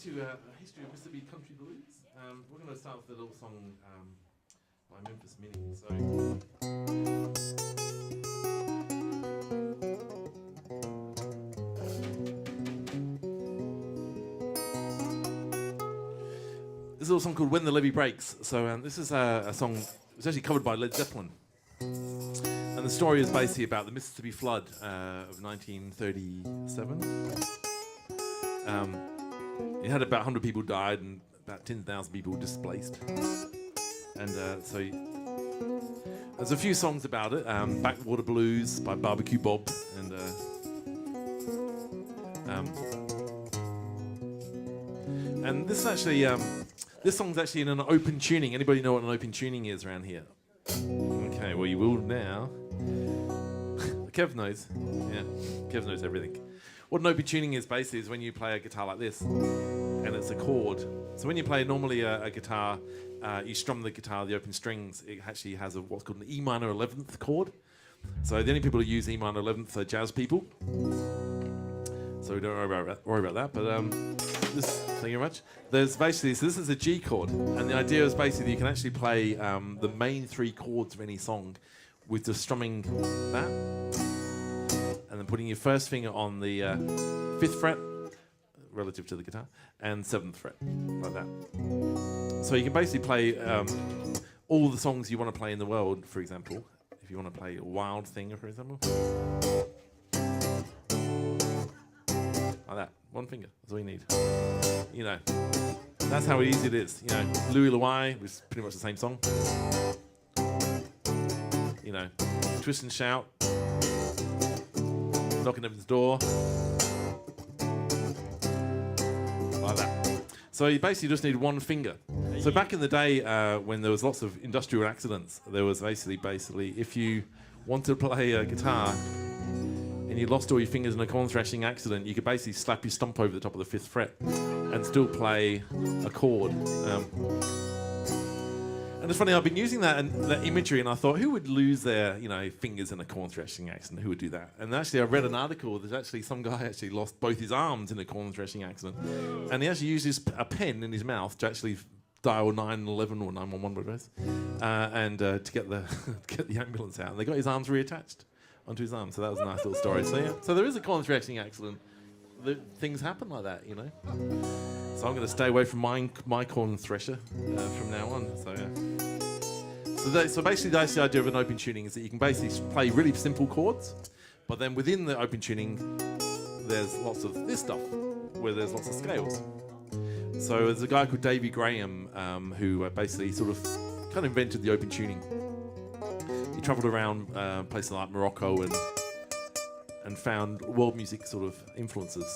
to a history of Mississippi country blues. We're going to start with a little song by Memphis Minnie. This is a little song called When the Levee Breaks. So this is a song, it was actually covered by Led Zeppelin. And the story is basically about the Mississippi flood of 1937. It had about 100 people died and about 10,000 people displaced. And so there's a few songs about it. Backwater Blues by Barbecue Bob. And this is actually, this song's actually in an open tuning. Anybody know what an open tuning is around here? Okay, well you will now. Kev knows. Yeah, Kev knows everything. What an open tuning is basically is when you play a guitar like this, and it's a chord. So when you play normally a guitar, you strum the guitar, the open strings. It actually has what's called an E minor 11th chord. So the only people who use E minor 11th are jazz people. So we don't worry about that. But thank you very much. There's basically, so this is a G chord, and the idea is basically you can actually play the main three chords of any song with just strumming that, and then putting your first finger on the 5th fret relative to the guitar, and 7th fret, like that. So you can basically play all the songs you want to play in the world, for example. If you want to play a Wild Thing, for example. Like that, one finger, that's all you need. You know, that's how easy it is. You know, Louis Louis was pretty much the same song. You know, Twist and Shout, Knocking Heaven's Door, like that. So you basically just need one finger. So back in the day when there was lots of industrial accidents, there was basically if you wanted to play a guitar and you lost all your fingers in a corn thrashing accident, you could basically slap your stump over the top of the 5th fret and still play a chord. And it's funny, I've been using that imagery, and I thought, who would lose their fingers in a corn thrashing accident? Who would do that? And actually, I read an article. There's actually some guy actually lost both his arms in a corn thrashing accident, and he actually uses a pen in his mouth to actually dial 911 or 911, whatever it is, and to get the get the ambulance out. And they got his arms reattached onto his arm. So that was a nice little story. So yeah, so there is a corn thrashing accident. Things happen like that, you know. So I'm going to stay away from my corn thresher from now on. So yeah. So basically, that's the idea of an open tuning, is that you can basically play really simple chords, but then within the open tuning, there's lots of this stuff, where there's lots of scales. So there's a guy called Davy Graham who basically sort of kind of invented the open tuning. He travelled around places like Morocco and found world music sort of influences.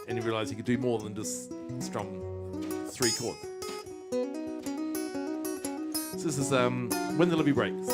And he realised he could do more than just strum 3 chords. So this is When the Levee Breaks.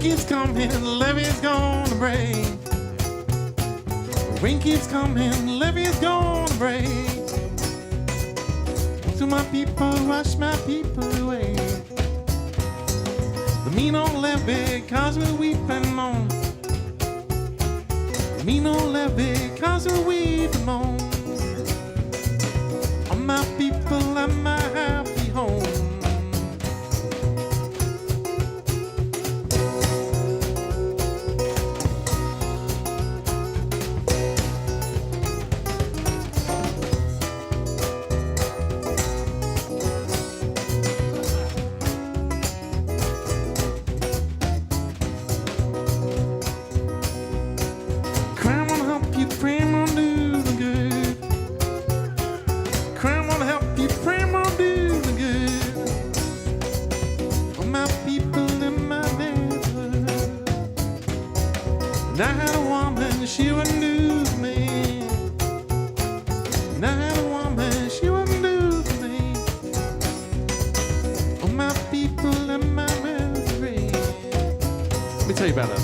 keeps coming, the levee's gonna break. Rain keeps coming, the levee's gonna break. To my people, wash my people away. The mean old levee cause we weep and moan. The mean old levee cause we weep and moan. All my people and my happy home. I had a woman, she wouldn't do for me. And I had a woman, she wouldn't do for me. Oh, my people and my misery. Let me tell you about that.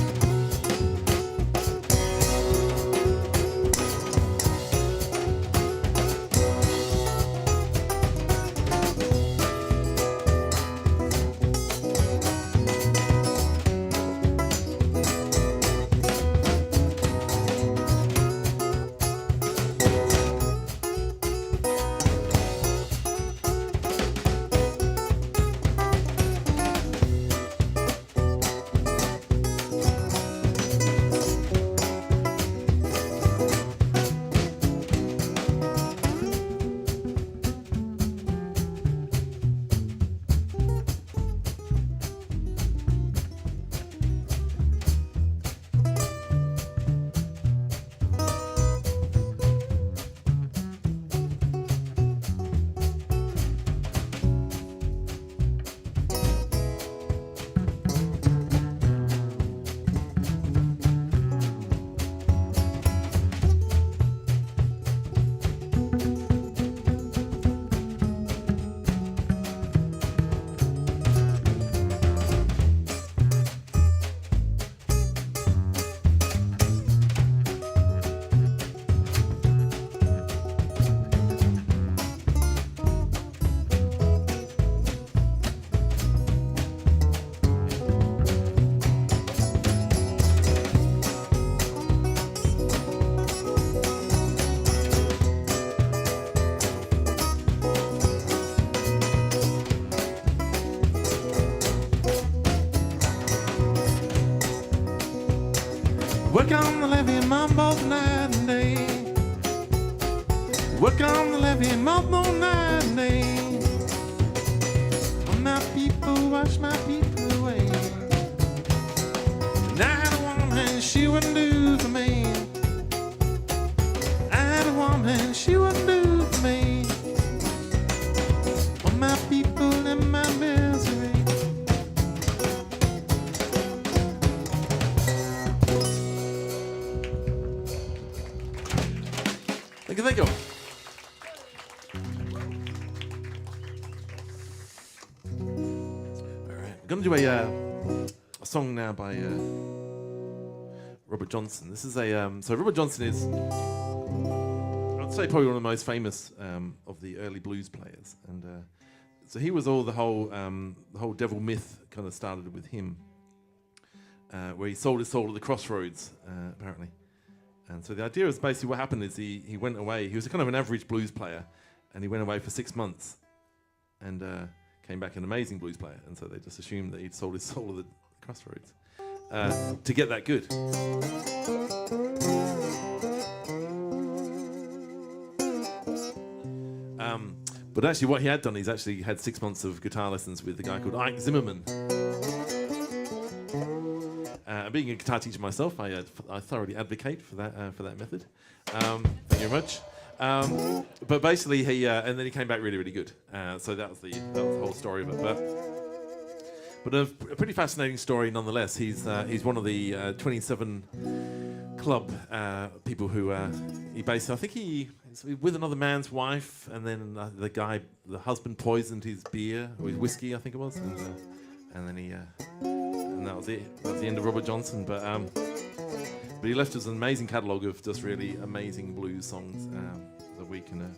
Work on the levee, mom, both night and day. Work on the levee, mom, both night and day. Oh, my people, wash my people away. And I had a woman, she wouldn't do for me. I had a woman, she wouldn't do for me. Oh, my people and my misery. Thank you. All right, I'm going to do a song now by Robert Johnson. This is so Robert Johnson is, I'd say, probably one of the most famous of the early blues players, and so he was the whole devil myth kind of started with him, where he sold his soul at the crossroads, apparently. And so the idea is basically what happened is he went away. He was kind of an average blues player, and he went away for 6 months, and came back an amazing blues player. And so they just assumed that he'd sold his soul at the crossroads to get that good. But actually, what he had done, he's actually had 6 months of guitar lessons with a guy called Ike Zimmerman. Being a guitar teacher myself, I thoroughly advocate for that method. Thank you very much. But basically, and then he came back really, really good. So that was the whole story of it. But a pretty fascinating story nonetheless. He's one of the 27 club people who he basically, I think he's with another man's wife, and then the husband poisoned his beer or his whiskey, I think it was. And, and then and that was it. That was the end of Robert Johnson. But he left us an amazing catalogue of just really amazing blues songs that we can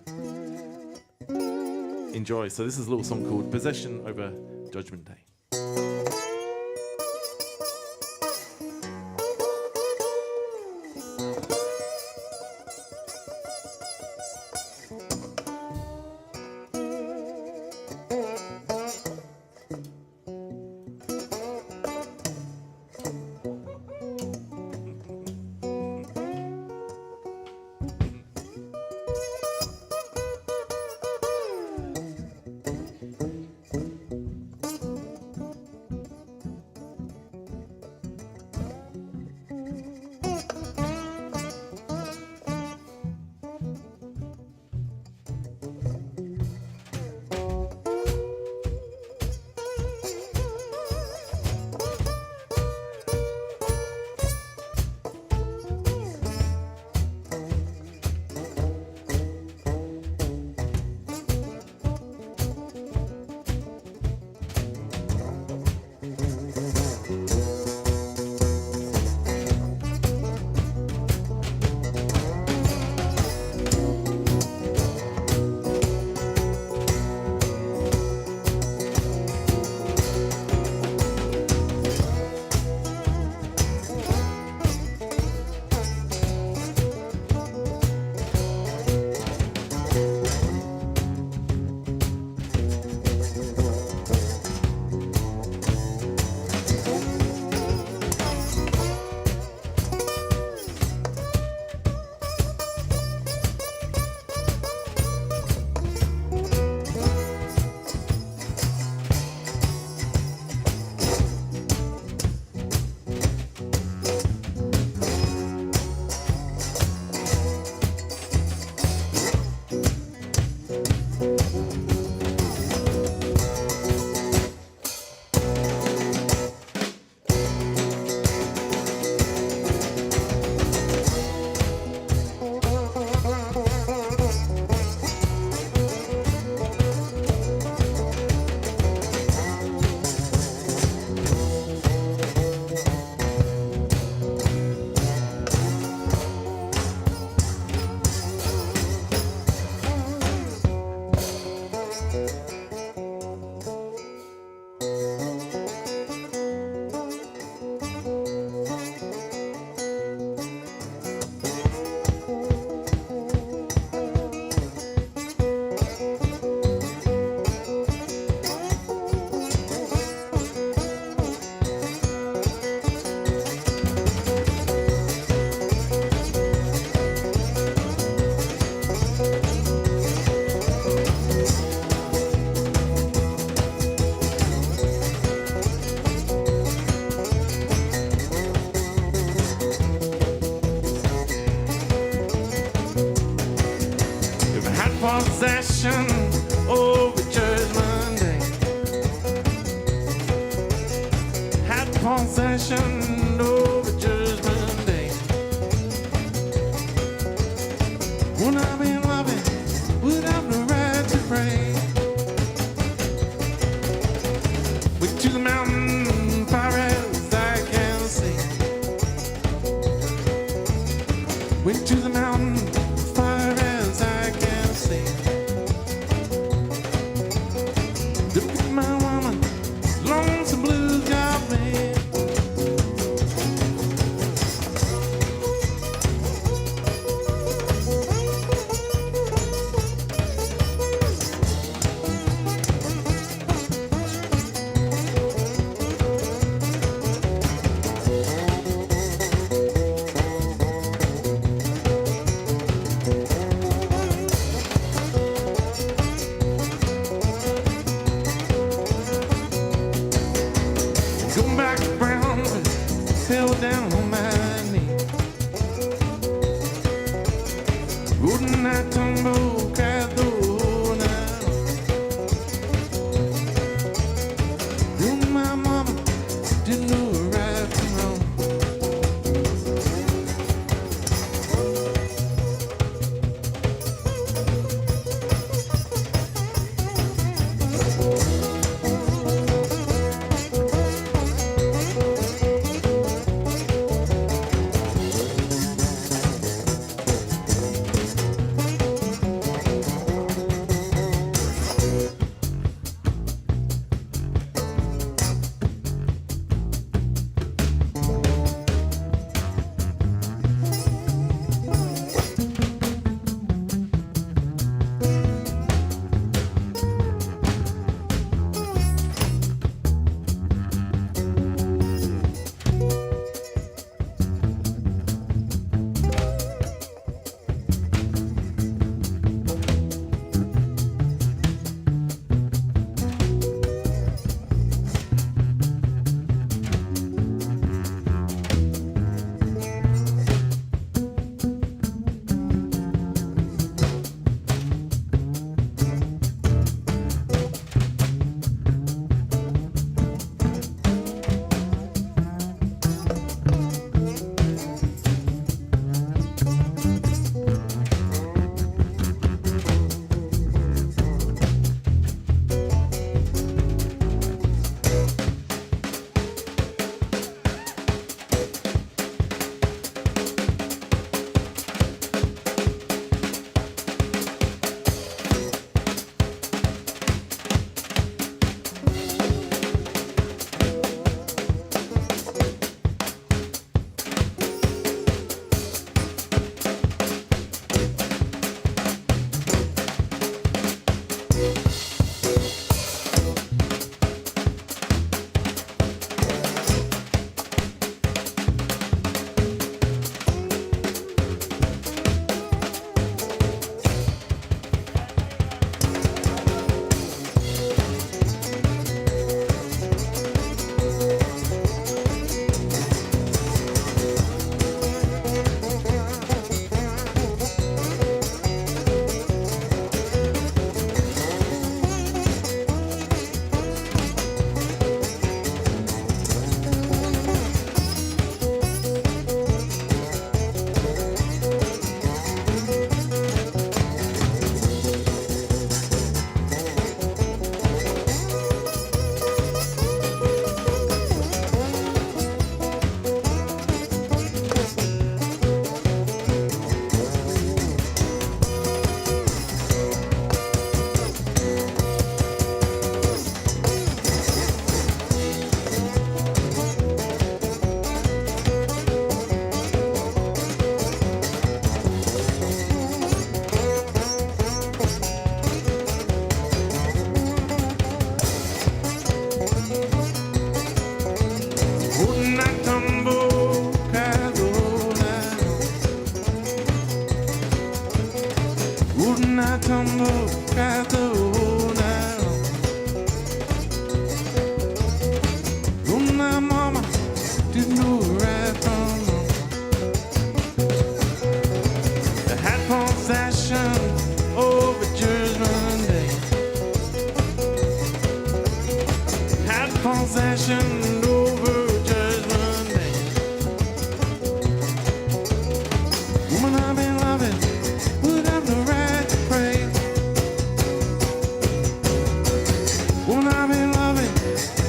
enjoy. So this is a little song called Possession Over Judgment Day. Possession over Judgment Day. Had possession over Judgment Day. Would I be loving? Would I have the right to pray? Went to the mountain far as I can see. Went to the mountain far as I can see. Look at my woman, lonesome blues got me. Come back brown, fell down on my knee. Wouldn't I tumble, Cadona? Then my mama didn't know right from wrong. Wouldn't I tumble at the hole now? Oh, my mama didn't know right from wrong. The had possession over Judgment Day. Had possession over Judgment Day. Woman I've been loving would have no right to pray. Woman I've been loving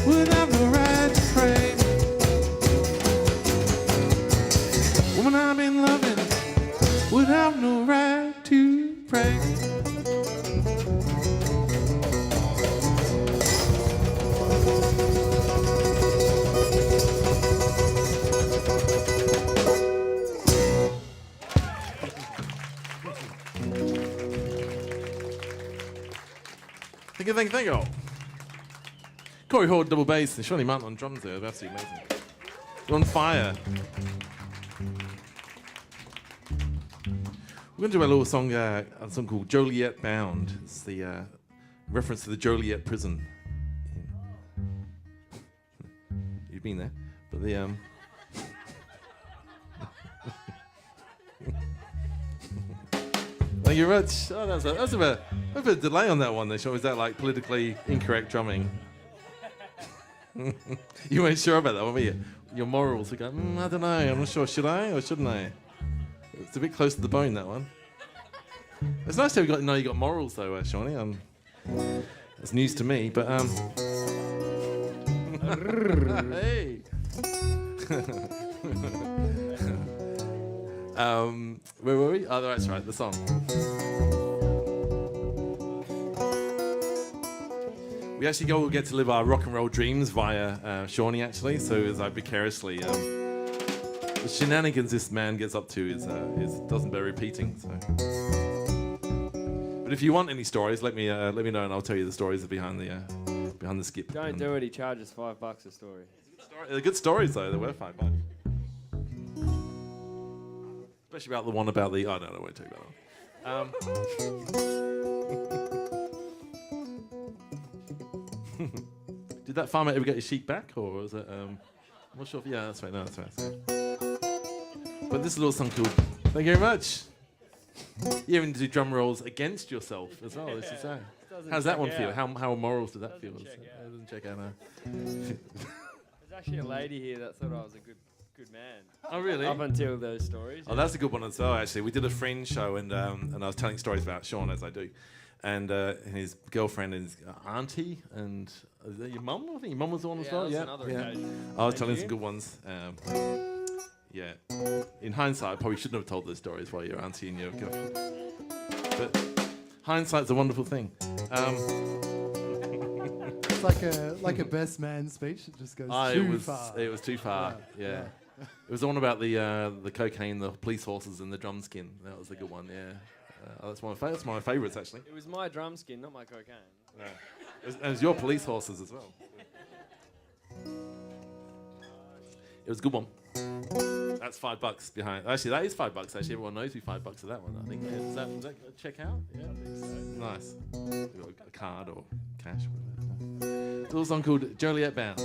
would have no right to pray. Woman I've been loving would have no right to pray. Thank you. Corey Horde double bass and Shawnee Martin on drums there. That's absolutely amazing. You're on fire. We're going to do a little song, a song called Joliet Bound. It's the reference to the Joliet prison. You've been there, but the Thank you very much. Oh, that was a bit of a delay on that one. There, Sean. Was that like politically incorrect drumming? You weren't sure about that, were you? Your morals. You go, I don't know. I'm not sure. Should I or shouldn't I? It's a bit close to the bone, that one. It's nice to know you got morals, though, Shawnee. It's news to me, but hey. Where were we? Oh, that's right. The song. We actually all get to live our rock and roll dreams via Shawnee, actually. So as I vicariously, the shenanigans this man gets up to is doesn't bear repeating. So. But if you want any stories, let me know, and I'll tell you the stories behind the skip. Don't do it. He charges $5 a story. They're good stories, though. They're worth $5. Especially about the one about the. Oh no, I won't tell you about that. Did that farmer ever get his sheep back, or was it? I'm not sure. Yeah, that's right. No, that's right. But this little song called. Thank you very much. You even do drum rolls against yourself as well. This is how's that one feel? How morals did that feel? It doesn't check out now. There's actually a lady here that thought I was a good man. Oh really? Up until those stories. Oh, that's a good one as well. Actually, we did a Friends show, and I was telling stories about Sean as I do, and his girlfriend and his auntie, and is that your mum? I think your mum was the one as well. Yeah. I was telling some good ones. Yeah. In hindsight, I probably shouldn't have told those stories while your auntie and your girlfriend. But hindsight's a wonderful thing. It's like a best man speech. It just goes too far. It was too far. Yeah. It was the one about the cocaine, the police horses, and the drum skin. That was a good one. Yeah. That's my favourites actually. It was my drum skin, not my cocaine. Yeah. It was your police horses as well. It was a good one. That's $5 behind. Actually, that is $5. Actually, everyone knows who $5 is that one. I think. Is that a check out? Yeah, I think so. Nice. A card or cash. Whatever. It's a little song called Joliet Bound.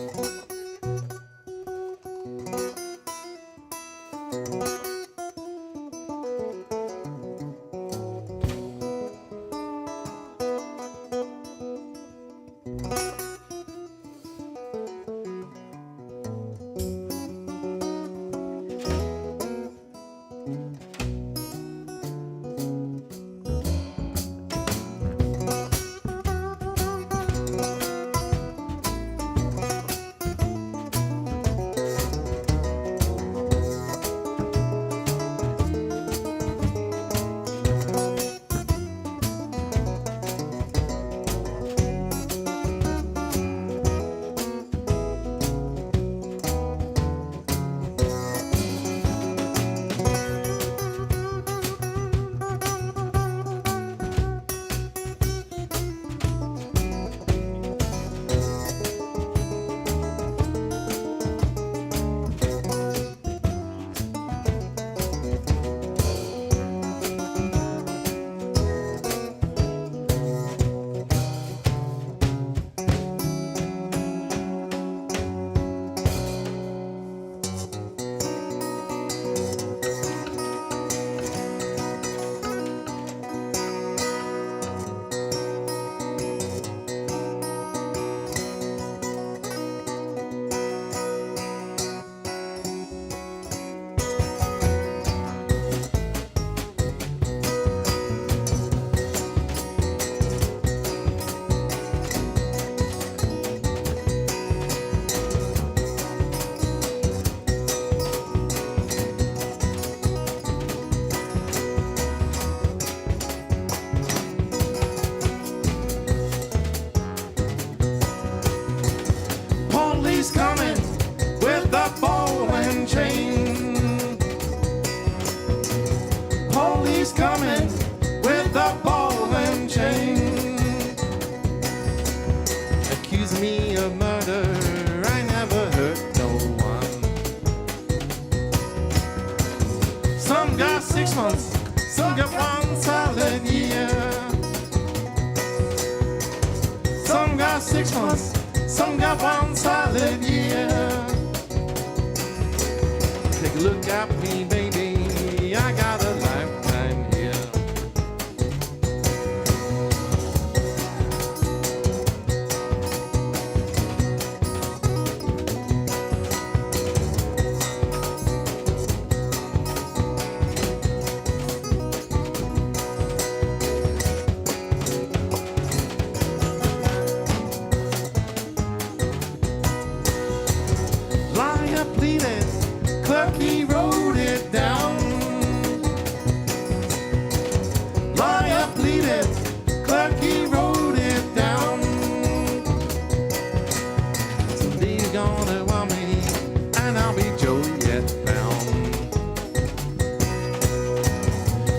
one silent year. Some got 6 months, some got one silent year. Take a look at me, baby, I got a lifetime here. Lawyer pleaded, clerk he wrote it down. Lawyer pleaded, clerk he wrote it down. Someday you're gonna want me, and I'll be Joliet bound.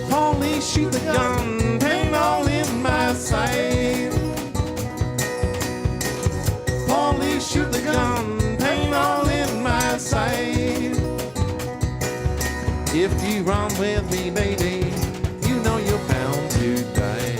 Police shoot the gun, pain all in my sight. Police shoot the gun, pain all in my sight. If you run with me, baby, you know you're bound to die.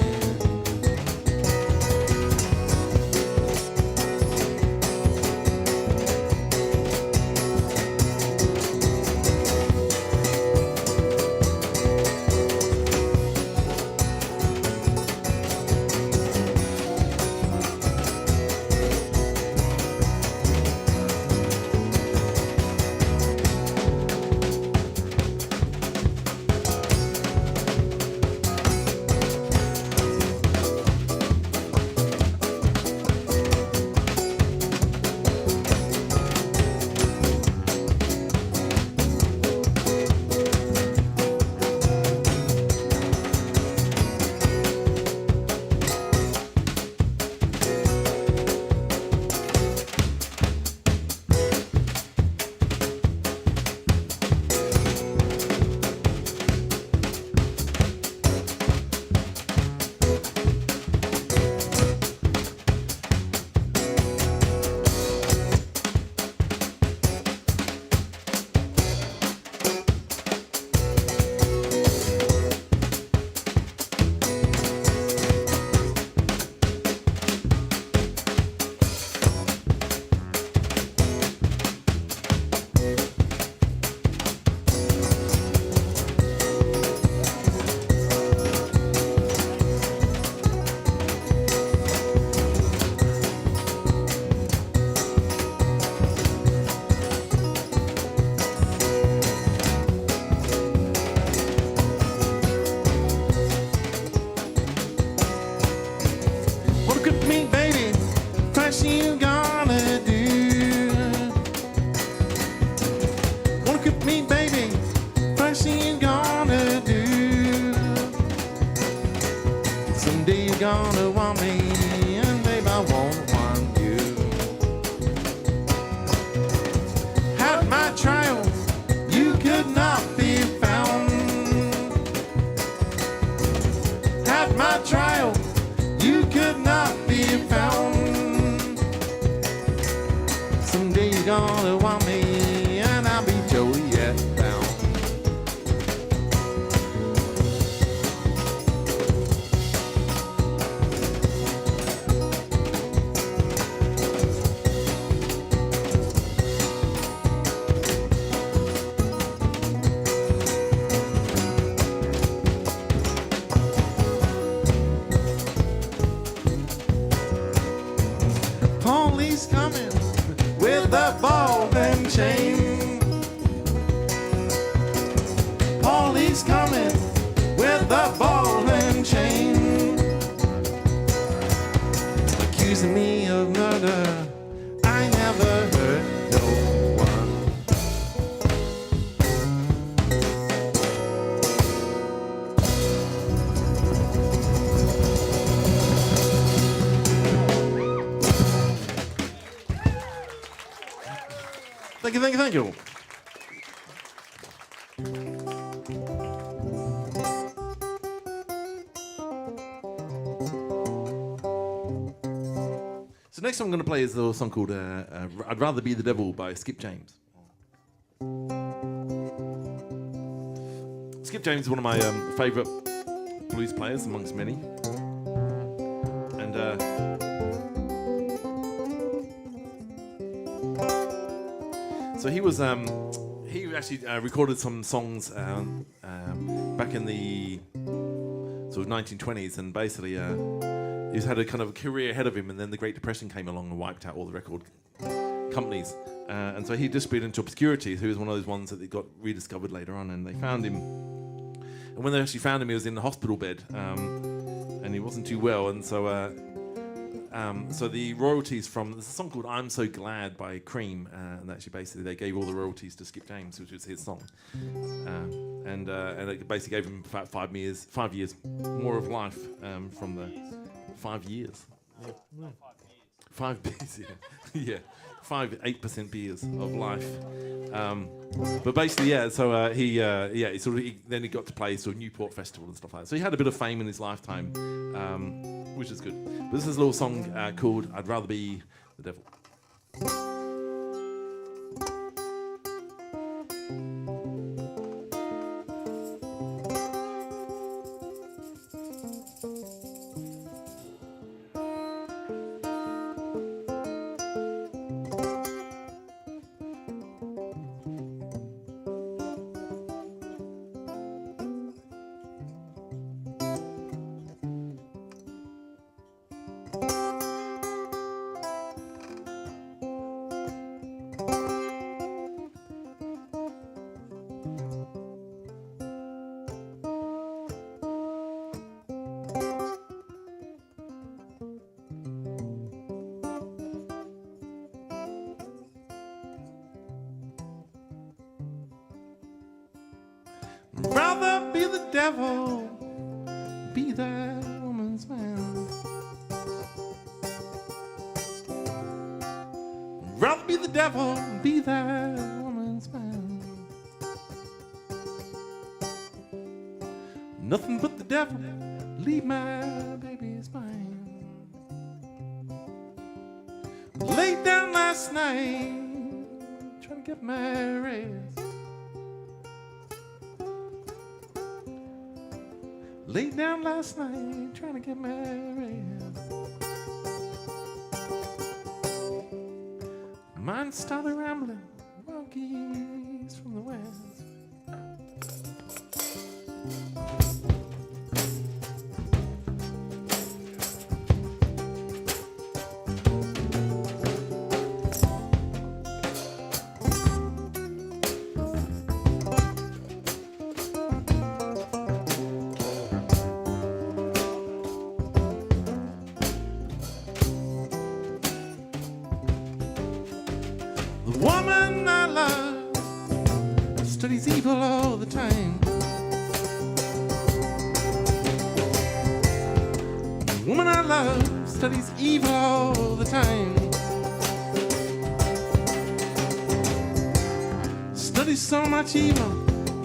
Look at me, baby, first you gonna do. Look at me, baby, first you gonna do. Someday you're gonna want me, and babe, I won't want you. At my trial, you could not be found. At my trial, you could not be found. Someday you're gonna want me, and I'll be Joliet bound. Police coming with a ball and chain. Police coming with a ball and chain. Accusing me of murder, I never hurt no one. Thank you, thank you, thank you. So next song I'm going to play is a song called I'd Rather Be the Devil by Skip James. Skip James is one of my favourite blues players amongst many. And so he was he actually recorded some songs back in the sort of 1920s, and basically he's had a kind of career ahead of him, and then the Great Depression came along and wiped out all the record companies. And so he disappeared into obscurity. So he was one of those ones that they got rediscovered later on, and they found him. And when they actually found him, he was in the hospital bed, and he wasn't too well. And so, so the royalties from there's a song called "I'm So Glad" by Cream, and actually basically they gave all the royalties to Skip James, which was his song, and it basically gave him about 5 years more of life from the 5 years. Yeah. 5 beers, yeah. 8% beers of life, but basically, yeah. So he then he got to play sort of Newport Festival and stuff like that. So he had a bit of fame in his lifetime, which is good. But this is a little song called "I'd Rather Be the Devil." Rather be the devil, be that woman's man. Rather be the devil, be that woman's man. Nothing but the devil, leave my baby's mine. Laid down last night, trying to get my rest. Laid down last night, trying to get my rest. Mine started rambling, wild geese from the west. The woman I love studies evil all the time. The woman I love studies evil all the time. Studies so much evil,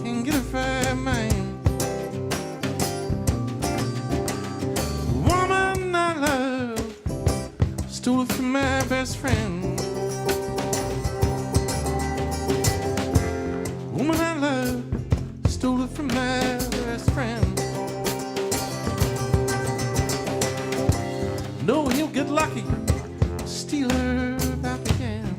can't get a fair mind. The woman I love stole it from my best friend. Woman I love stole it from my best friend. No, he'll get lucky, steal her back again.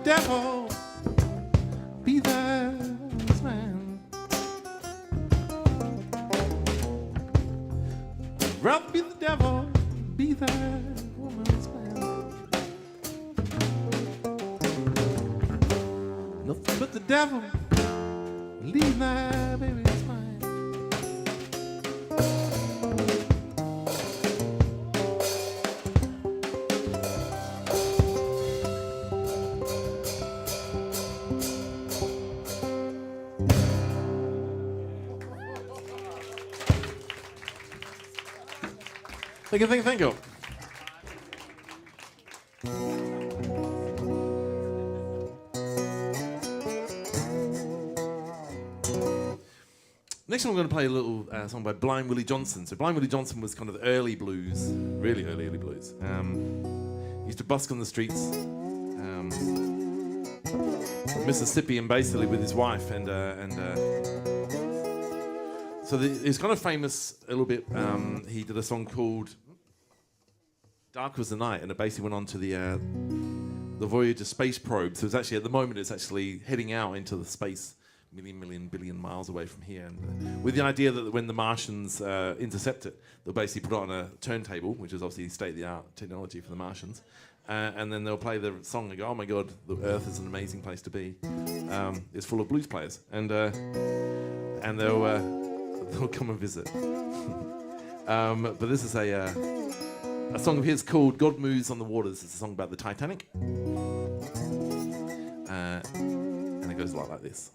devil, be that man. Rather be the devil, be that woman's man. Nothing but the devil, leave my baby's mine. Thank you. Next one, I'm going to play a little song by Blind Willie Johnson. So Blind Willie Johnson was kind of the early blues, really early blues. He used to busk on the streets of Mississippi, and basically with his wife, so he's kind of famous a little bit. He did a song called Dark Was the Night, and it basically went on to the Voyager space probe. So it's actually, at the moment, it's actually heading out into the space, billion miles away from here. And with the idea that when the Martians intercept it, they'll basically put it on a turntable, which is obviously state-of-the-art technology for the Martians. And then they'll play the song and go, oh my God, the Earth is an amazing place to be. It's full of blues players. And they'll come and visit. But this is a song of his called God Moves on the Waters. It's a song about the Titanic. And it goes like this.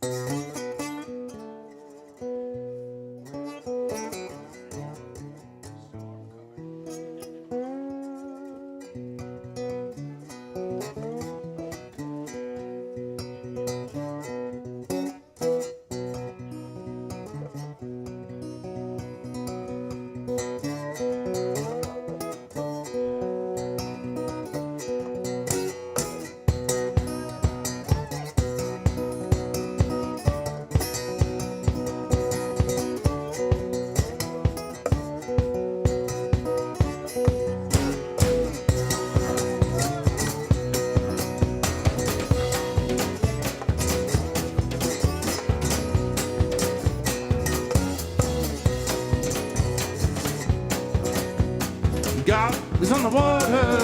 God is on the water,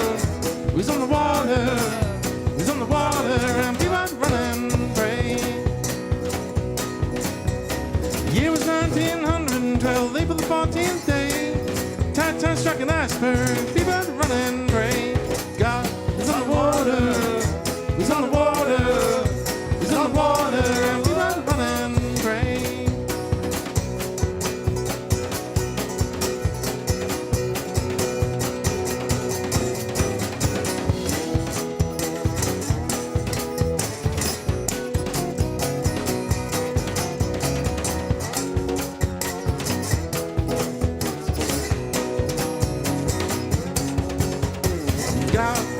he's on the water, he's on the water, and people are running free. The year was 1912, April the 14th day. Titan struck an iceberg, people are running free. God is on the water, he's on the water, he's on the water, and people are running free.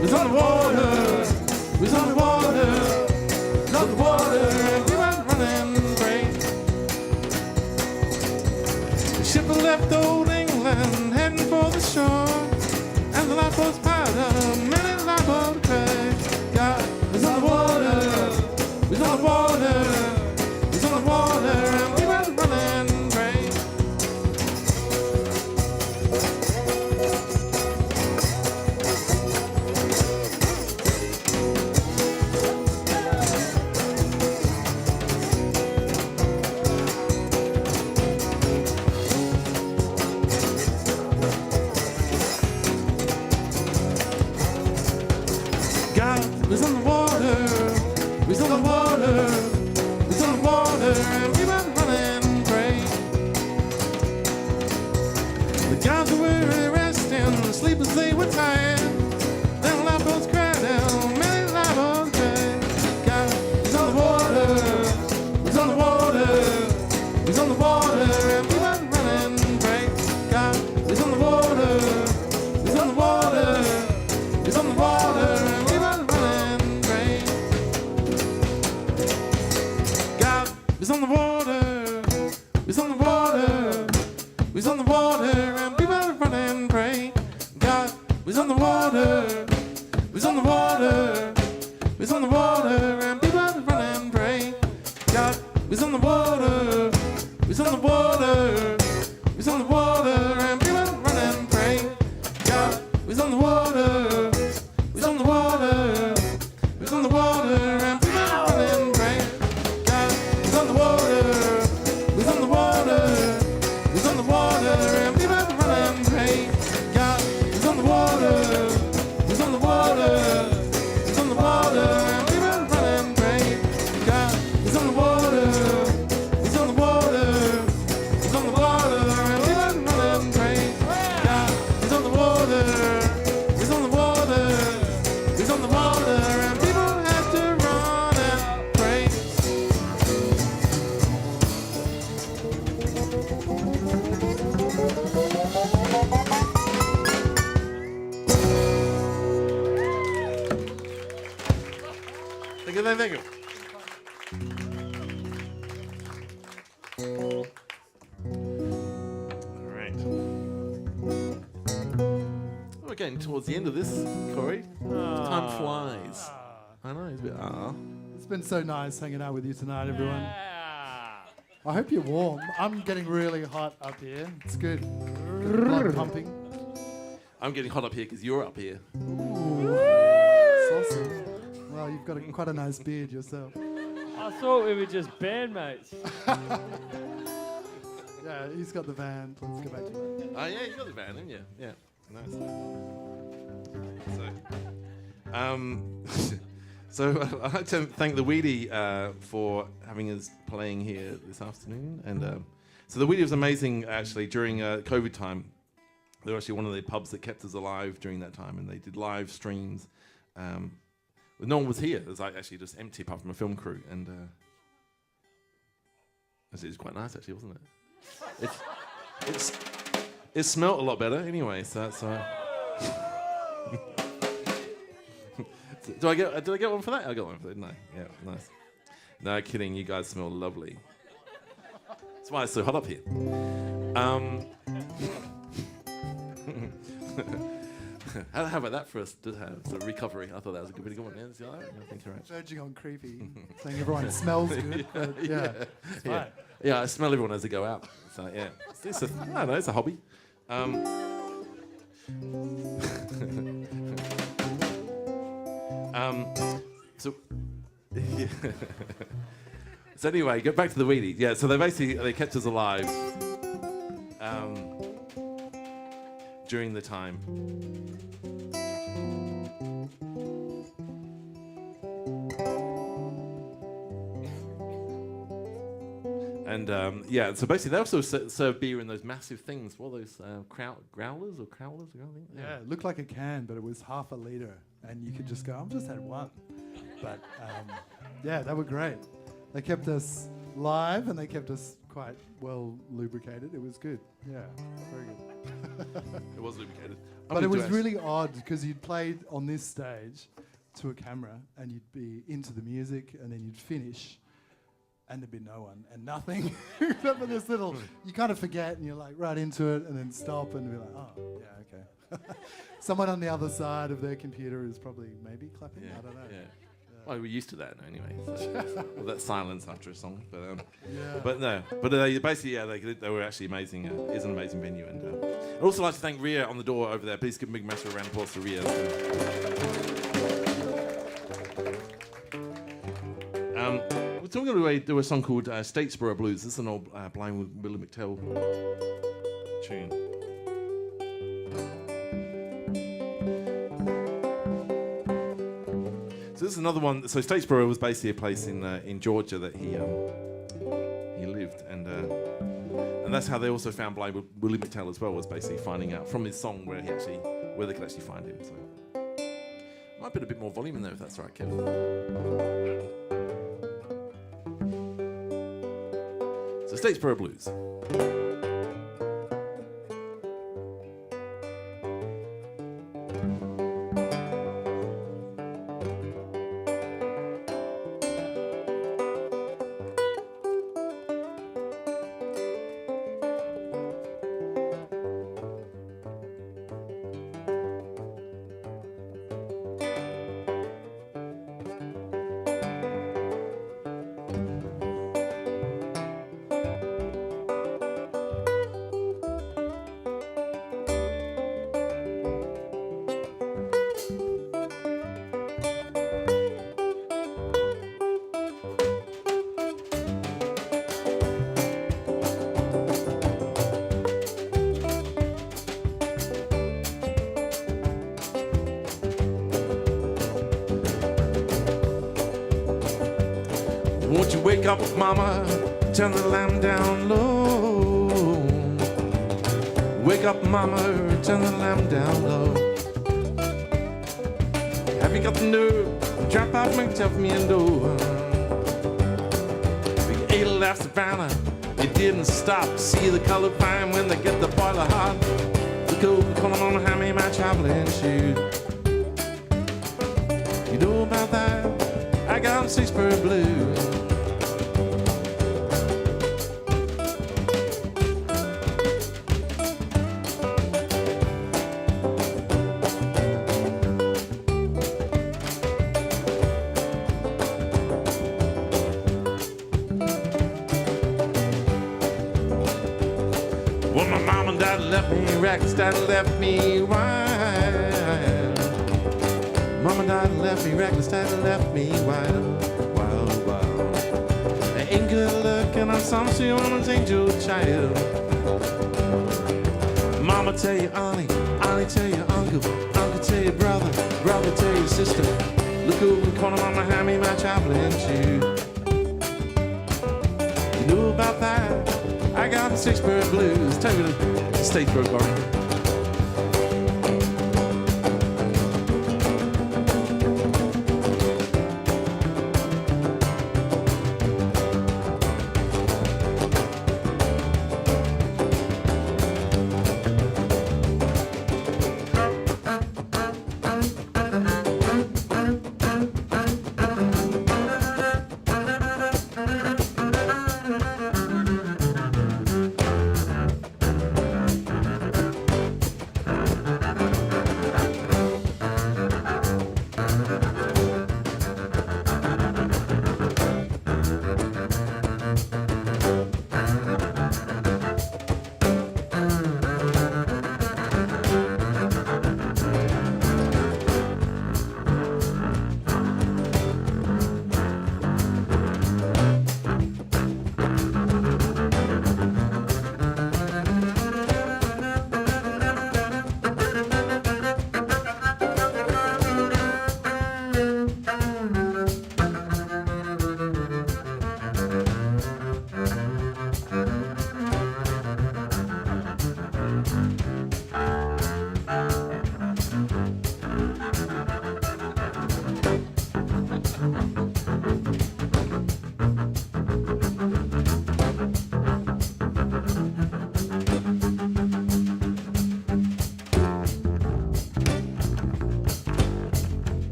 He's on the water, he's on the water, he's on the water, and we went running free. The ship had left old England, heading for the shore, and the lifeboats piled up, many lifeboat crashed. God is on the water, he's on the water, he's on the water, and we went running free. He's on the water, he's on the water, he's on the water, and we went running free. The guys who were resting, the sleepers they were tired. Then lifeboats cried out, many lifeboats cried. God, he's on the water, he's on the water, he's on the water, and we went running free. God, he's on the water, he's on the water, he's on the water, and we went he's on the water, he's on the water, he's on the water, and people are running free. God, he's on the water, he's on the water, he's on the water. water, and people had to run and pray. God was on the water, was on the water, was on the water, and people had to run and pray. God was on the water, was on the water, was on the water, and people had to run and pray. God was on the water, was on the water, was on the water, and people had to run and pray. God was on the water, was on the water, was on the water, and people had to run and pray. God was on the water, was on the water, was on the water, and people had to run and pray. God was on the water, was on the water, was on the water, and people had to run and pray. Thank you, thank you. All right. We're getting towards the end of this, Corey. Time flies. I know, it's a bit It's been so nice hanging out with you tonight, everyone. Yeah. I hope you're warm. I'm getting really hot up here. It's good. Blood pumping. I'm getting hot up here because you're up here. Saucy. Well, you've got quite a nice beard yourself. I thought we were just bandmates. Yeah, he's got the van. Let's go back to that. Oh, yeah, you got the van, haven't you? Yeah, nice. So, I'd like to thank the Wheaty for having us playing here this afternoon. And so the Wheaty was amazing, actually, during COVID time. They were actually one of the pubs that kept us alive during that time, and they did live streams. But no one was here. It was like actually just empty apart from a film crew. And it was quite nice, actually, wasn't it? It smelled a lot better anyway, so that's... Did I get one for that? I got one for that, didn't I? Yeah, nice. No kidding, you guys smell lovely. That's why it's so hot up here. How about that for us to have sort of recovery? I thought that was a pretty good one. Yeah, see that? Yeah, thanks very much. Verging on creepy, saying everyone smells good, but yeah, it's fine. Yeah, I smell everyone as they go out. So yeah, it's a, I don't know, it's a hobby. So, yeah. So anyway, go back to the Wheaty. Yeah, so they kept us alive during the time. And yeah, so basically they also serve beer in those massive things. What are those growlers or crowlers? I think. Yeah, it looked like a can, but it was half a litre, and you could just go, I've just had one. But yeah, they were great. They kept us live, and they kept us quite well lubricated. It was good. Yeah, very good. It was lubricated. But it was really odd because you'd played on this stage to a camera, and you'd be into the music, and then you'd finish, and there'd be no one and nothing except for this little. You kind of forget, and you're like right into it, and then stop, and be like, oh, yeah, okay. Someone on the other side of their computer is probably maybe clapping. Yeah, I don't know. Yeah. Well, we're used to that now anyway. So well, that silence after a song, Yeah. but no. But basically, yeah, they were actually amazing. It is an amazing venue, and I'd also like to thank Ria on the door over there. Please give a big massive round of applause to Ria. We're talking about do a song called Statesboro Blues. This is an old Blind Willie McTell tune. So this is another one. So Statesboro was basically a place in Georgia that he lived, and that's how they also found Blind Willie McTell as well. Was basically finding out from his song where they could actually find him. So might put a bit more volume in there if that's all right, Kevin. So Statesboro Blues. Won't you wake up, mama, turn the lamp down low. Wake up, mama, turn the lamp down low. Have you got the nerve? Drop out, make tell me and door. We ate a laugh, Savannah. It didn't stop. See the color fine when they get the boiler hot. Look over, calling on Hammy, my traveling shoe. You know about that? I got 6 bird blues. Well, my mom and dad left me wrecked, dad left me wild. Mom and dad left me reckless, dad left me wild, wild, wild. I ain't good looking, I'm some sweet woman's angel child. Mama tell you auntie, auntie tell you uncle, uncle tell you brother, brother tell you sister. Look over the corner, mama hand me my traveling shoe. You know about that? I got the 6 bird blues. Tell me the stage broke already.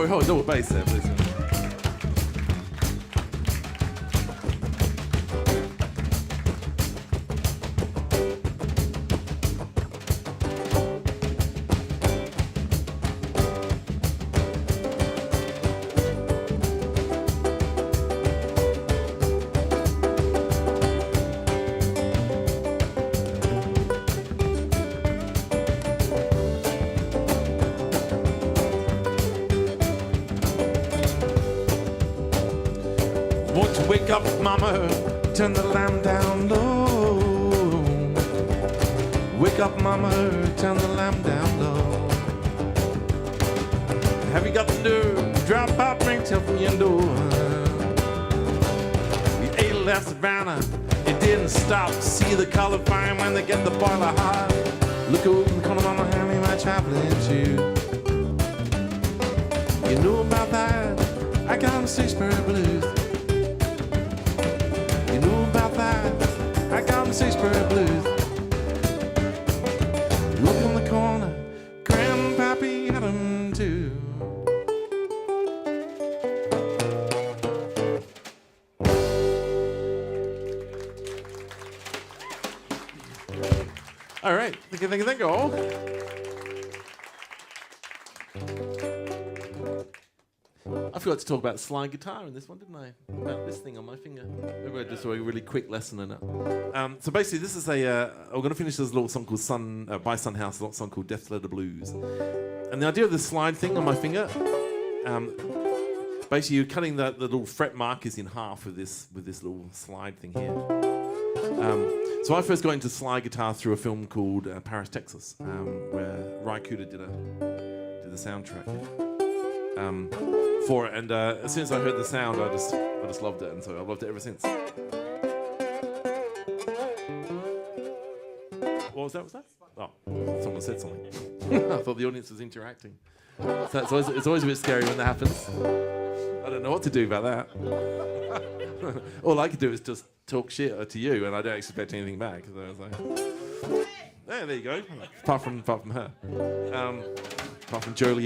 Hold double bass there, please. Won't you wake up, mama, turn the lamp down low. Wake up, mama, turn the lamp down low. Have you got the nerve? Drop out, ring, tell from your door. We ate a left Savannah, it didn't stop. See the color fine when they get the boiler hot. Look over the corner, mama, hand me my traveling shoe. You know about that? I got the 6 bird blues. You know about that? I got the 6 bird blues. Look in the corner, Grandpappy had 'em too. All right, thank you all. I forgot to talk about slide guitar in this one, didn't I? About this thing on my finger. Maybe I just do a really quick lesson in it. So basically, this is we're going to finish this little song called by Sun House, a little song called Death Letter Blues. And the idea of the slide thing on my finger, basically you're cutting the little fret markers in half with this little slide thing here. So I first got into slide guitar through a film called Paris, Texas, where Ry Cooder did the soundtrack. for it. And as soon as I heard the sound, I just loved it, and so I've loved it ever since. What was that? Oh, someone said something. I thought the audience was interacting. So it's always a bit scary when that happens. I don't know what to do about that. All I could do is just talk shit to you, and I don't expect anything back. So I was like, there you go. Apart from her, apart from Jill.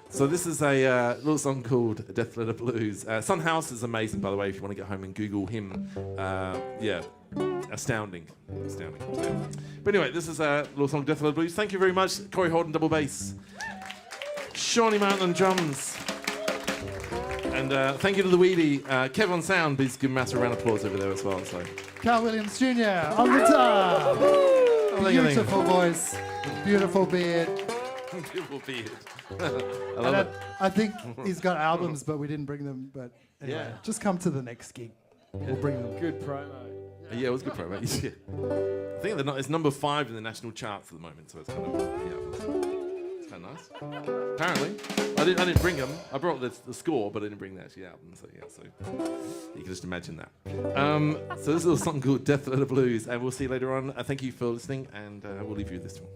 So this is a little song called Death Letter Blues. Son House is amazing, by the way, if you want to get home and Google him. Astounding. But anyway, this is a little song, Death Letter Blues. Thank you very much, Corey Holden, double bass. Shawnee Mountain on drums. And thank you to the Weedy. Kev on sound, please give him a massive round of applause over there as well. So. Carl Williams Jr. on guitar. Beautiful voice, beautiful beard. Beautiful beard. I love it. I think he's got albums, but we didn't bring them. But anyway, just come to the next gig. We'll bring them. Good promo. Yeah, it was a good promo. Yeah. I think it's number 5 in the national charts at the moment, so it's kind of it's kind of nice. Apparently, I didn't bring them. I brought the score, but I didn't bring the actual album. So yeah, so you can just imagine that. So this is a song called Death Letter Blues, and we'll see you later on. Thank you for listening, and we'll leave you with this one.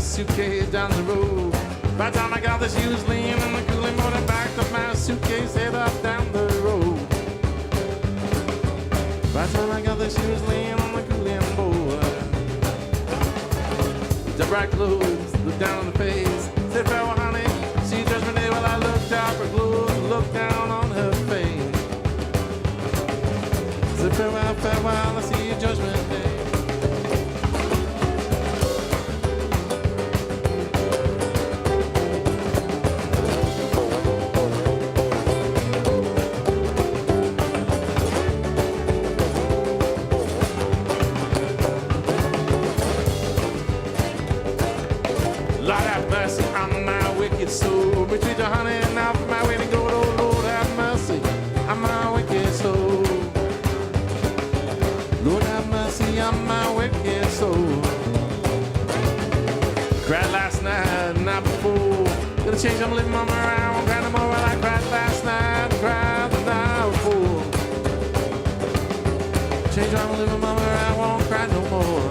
Suitcase down the road. By the time I got this, she was leaning in the cooling morning. Backed up my suitcase, head up down the road. By the time I got this, she was leaning on the cooling board. The bright clothes, looked down on the face. Said, farewell, honey, see judgment day. Well, I looked out for clothes and looked down on her face. Said, farewell, farewell, I see judgment day. change, I'm living mama around. I won't cry no more. Well, I cried last night, cried the night before. Change, I'm living mama around. I won't cry no more.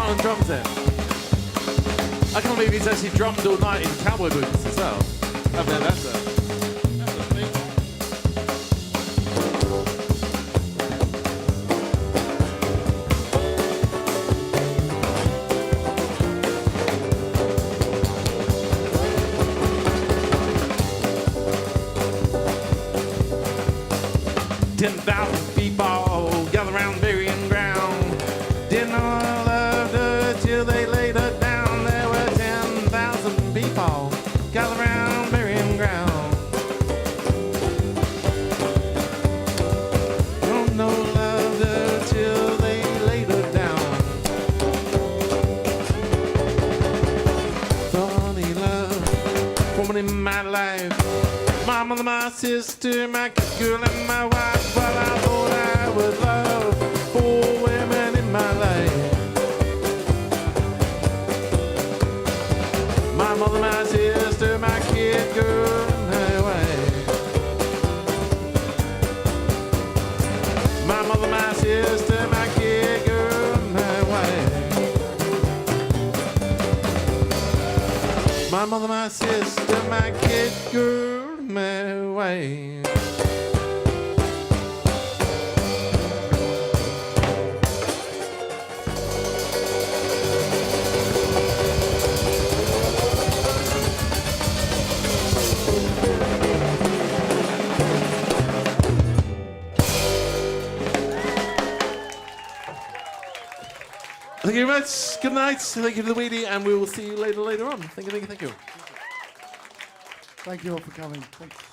on drums there. I can't believe he's actually drummed all night in cowboy boots as well. I've never had that. 10,000 people gather around burying ground. Didn't know I loved her till they laid her down. There were 10,000 people gather around burying ground. Don't know loved her till they laid her down. Funny love, woman in my life. My mother, my sister, my girl, and my wife. Well, I thought I would love 4 women in my life. My mother, my sister, my kid, girl, and my wife. My mother, my sister, my kid, girl, and my wife. My mother, my sister, my kid, girl, my way. Thank you very much. Good night. Thank you to the Weedy, and we will see you later on. Thank you. Thank you all for coming. Thanks.